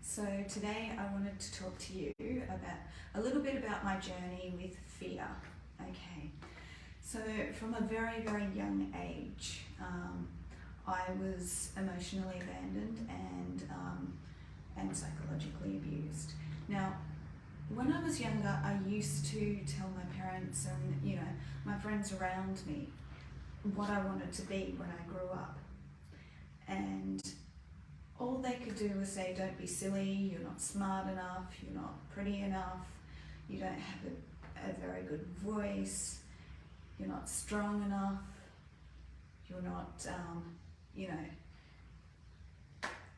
So today I wanted to talk to you about a little bit about my journey with fear. Okay, so from a very, very young age, I was emotionally abandoned and psychologically abused. Now, when I was younger, I used to tell my parents and my friends around me what I wanted to be when I grew up, and all they could do was say, don't be silly, you're not smart enough, you're not pretty enough, you don't have a very good voice, you're not strong enough, you're not,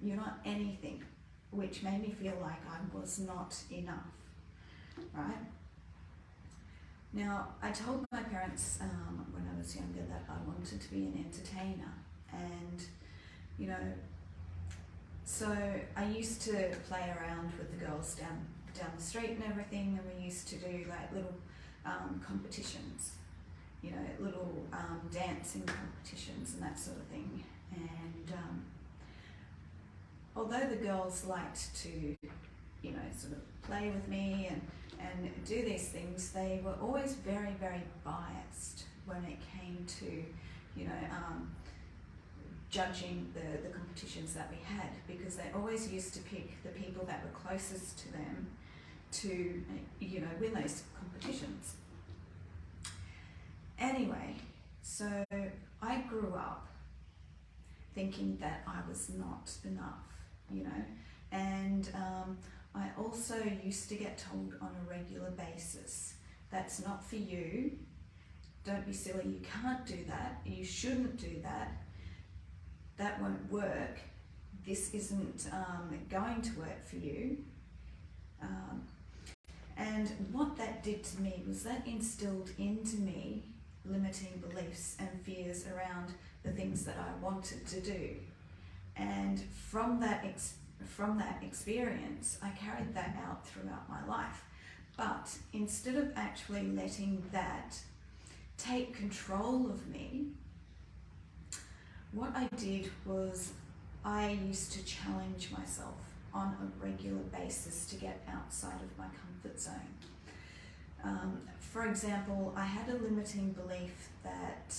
you're not anything, which made me feel like I was not enough, right? Now, I told my parents when I was younger that I wanted to be an entertainer, and so I used to play around with the girls down the street and everything, and we used to do like little competitions, little dancing competitions and that sort of thing. And although the girls liked to, sort of play with me and do these things, they were always very, very biased when it came to, judging the competitions that we had, because they always used to pick the people that were closest to them to, win those competitions. Anyway, so I grew up thinking that I was not enough, and I also used to get told on a regular basis, that's not for you, don't be silly, you can't do that, you shouldn't do that, that won't work, this isn't going to work for you. And what that did to me was that instilled into me limiting beliefs and fears around the things that I wanted to do. And from that experience, I carried that out throughout my life. But instead of actually letting that take control of me, what I did was I used to challenge myself on a regular basis to get outside of my comfort zone. For example, I had a limiting belief that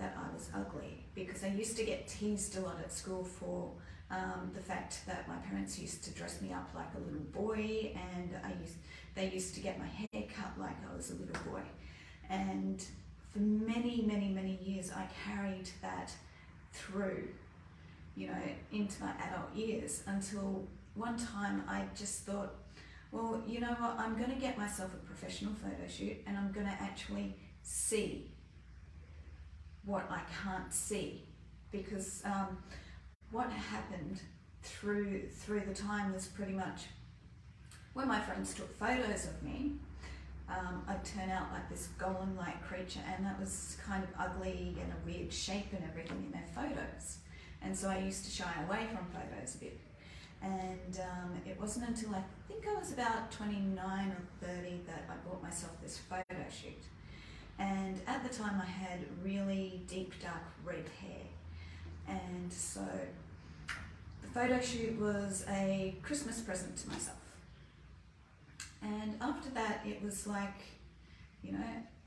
I was ugly, because I used to get teased a lot at school for the fact that my parents used to dress me up like a little boy, and they used to get my hair cut like I was a little boy. And for many, many, many years, I carried that through, into my adult years, until one time I just thought, well, you know what, I'm going to get myself a professional photo shoot, and I'm going to actually see what I can't see, because what happened through the time was pretty much when my friends took photos of me, I'd turn out like this golem-like creature, and that was kind of ugly and a weird shape and everything in their photos. And so I used to shy away from photos a bit. And it wasn't until I think I was about 29 or 30 that I bought myself this photo shoot. And at the time I had really deep, dark red hair. And so the photo shoot was a Christmas present to myself. And after that, it was like,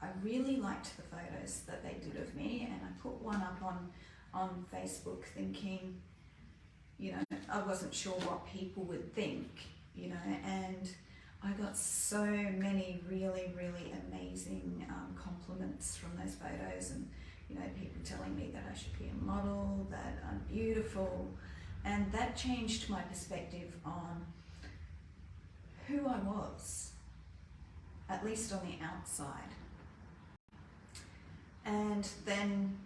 I really liked the photos that they did of me, and I put one up on Facebook thinking, I wasn't sure what people would think, and I got so many really, really amazing compliments from those photos, and, people telling me that I should be a model, that I'm beautiful, and that changed my perspective on who I was, at least on the outside. And then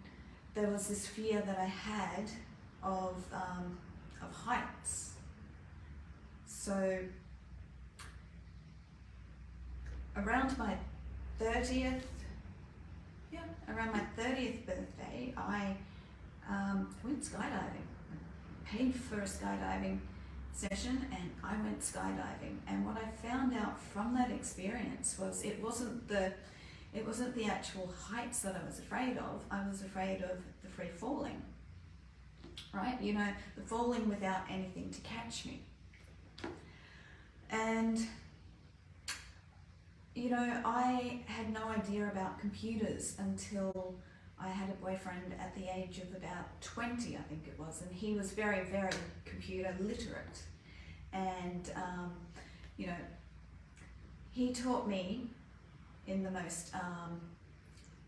there was this fear that I had of heights. So around my 30th birthday, I went skydiving. Paid for a skydiving session, and I went skydiving. And what I found out from that experience was it wasn't the actual heights that I was afraid of. I was afraid of the free falling. right? You know, the falling without anything to catch me. And, you know, I had no idea about computers until I had a boyfriend at the age of about 20, I think it was, and he was very, very computer literate. And, you know, he taught me in the most,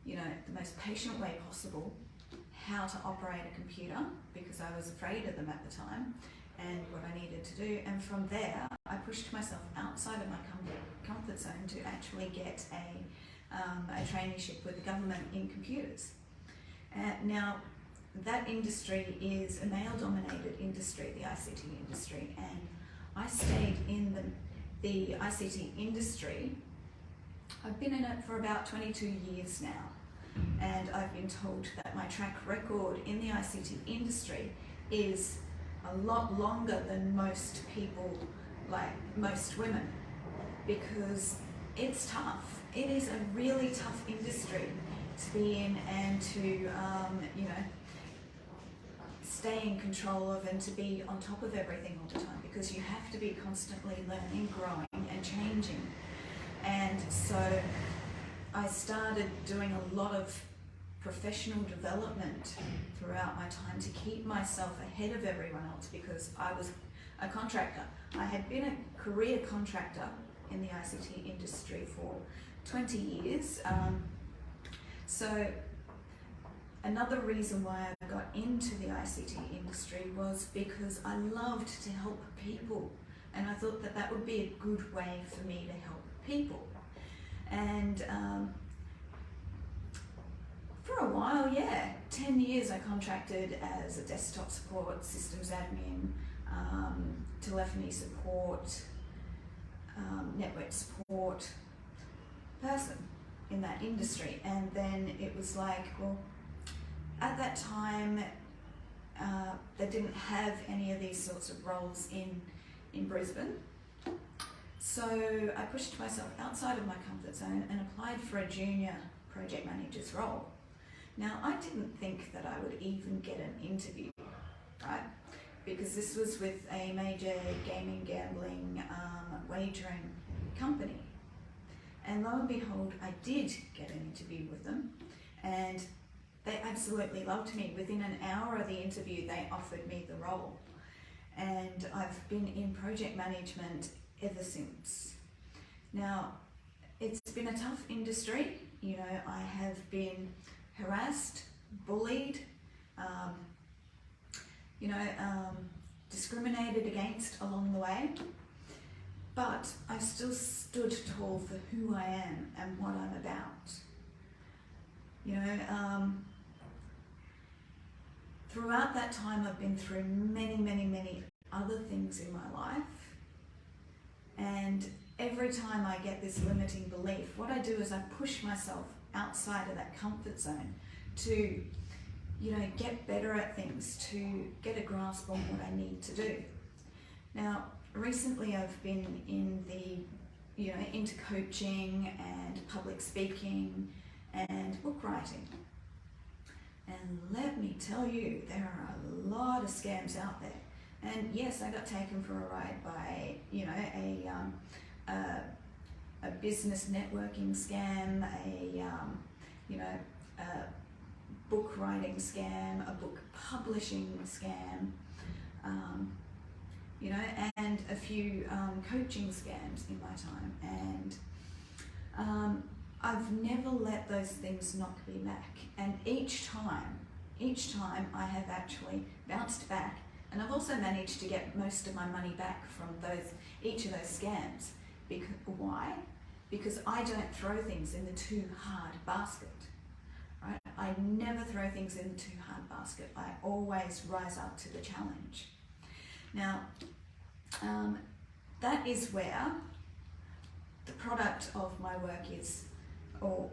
you know, the most patient way possible how to operate a computer, because I was afraid of them at the time, and what I needed to do. And from there, I pushed myself outside of my comfort zone to actually get a traineeship with the government in computers. Now, that industry is a male-dominated industry, the ICT industry, and I stayed in the ICT industry. I've been in it for about 22 years now, and I've been told that my track record in the ICT industry is a lot longer than most people, like most women, because it's tough. It is a really tough industry to be in and to, you know, stay in control of and to be on top of everything all the time, because you have to be constantly learning, growing and changing. And so I started doing a lot of professional development throughout my time to keep myself ahead of everyone else, because I was a contractor. I had been a career contractor in the ICT industry for 20 years. So another reason why I got into the ICT industry was because I loved to help people, and I thought that that would be a good way for me to help people. And for a while, yeah, 10 years I contracted as a desktop support, systems admin, telephony support, network support person in that industry. And then it was like, well, at that time, they didn't have any of these sorts of roles in Brisbane. So I pushed myself outside of my comfort zone and applied for a junior project manager's role. Now, I didn't think that I would even get an interview, right? Because this was with a major gaming, gambling, wagering company. And lo and behold, I did get an interview with them, and they absolutely loved me. Within an hour of the interview, they offered me the role. And I've been in project management ever since. Now, it's been a tough industry. You know, I have been harassed, bullied, you know, discriminated against along the way. But I've still stood tall for who I am and what I'm about. You know, throughout that time, I've been through many, many, many other things in my life. And every time I get this limiting belief, what I do is I push myself outside of that comfort zone to, you know, get better at things, to get a grasp on what I need to do. Now, recently I've been in the, you know, into coaching and public speaking and book writing. And let me tell you, there are a lot of scams out there. And yes, I got taken for a ride by, you know, a business networking scam, you know, a book writing scam, a book publishing scam, you know, and a few coaching scams in my time. And I've never let those things knock me back. And each time I have actually bounced back. And I've also managed to get most of my money back from each of those scams. Why? Because I don't throw things in the too hard basket. Right? I never throw things in the too hard basket. I always rise up to the challenge. Now, that is where the product of my work is, or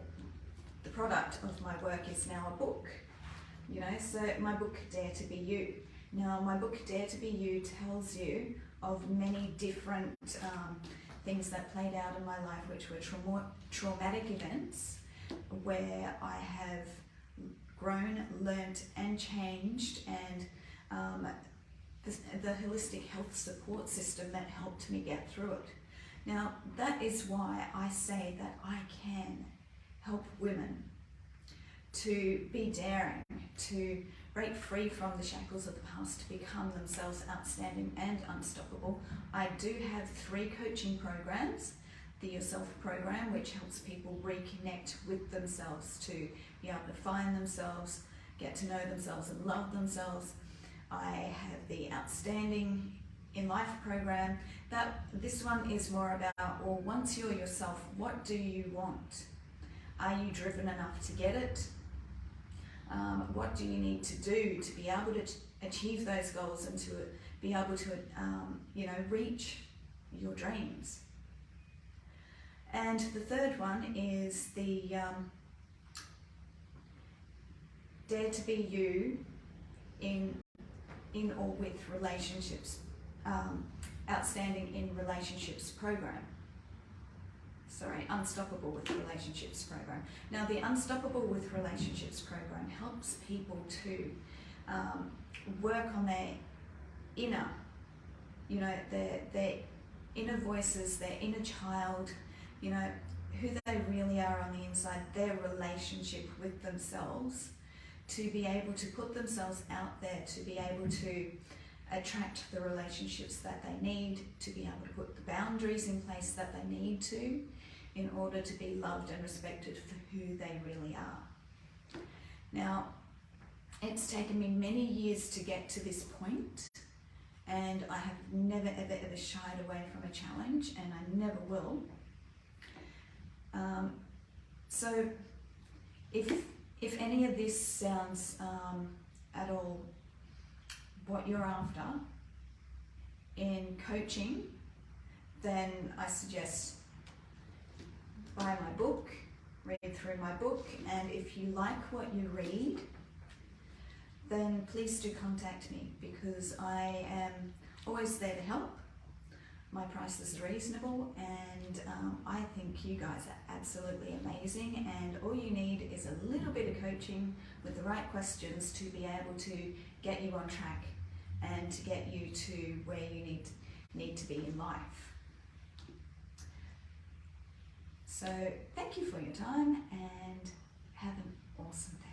the product of my work is now a book. You know, so my book, Dare to Be You. Now, my book, Dare to Be You, tells you of many different things that played out in my life, which were traumatic events, where I have grown, learnt and changed, and the holistic health support system that helped me get through it. Now, that is why I say that I can help women to be daring, to break free from the shackles of the past, to become themselves outstanding and unstoppable. I do have 3 coaching programs. The Yourself program, which helps people reconnect with themselves to be able to find themselves, get to know themselves and love themselves. I have the Outstanding in Life program. This one is more about, well, once you're yourself, what do you want? Are you driven enough to get it? What do you need to do to be able to achieve those goals and to be able to, reach your dreams? And the third one is the Dare to Be You in or with relationships, Outstanding in Relationships program. Sorry, Unstoppable with Relationships program. Now, the Unstoppable with Relationships program helps people to work on their inner, their inner voices, their inner child, who they really are on the inside, their relationship with themselves, to be able to put themselves out there, to be able to attract the relationships that they need, to be able to put the boundaries in place that they need to, in order to be loved and respected for who they really are. Now, it's taken me many years to get to this point, and I have never, ever, ever shied away from a challenge, and I never will. So if any of this sounds at all what you're after in coaching, then I suggest buy my book, read through my book, and if you like what you read, then please do contact me, because I am always there to help. My price is reasonable, and I think you guys are absolutely amazing, and all you need is a little bit of coaching with the right questions to be able to get you on track and to get you to where you need to be in life. So thank you for your time, and have an awesome day.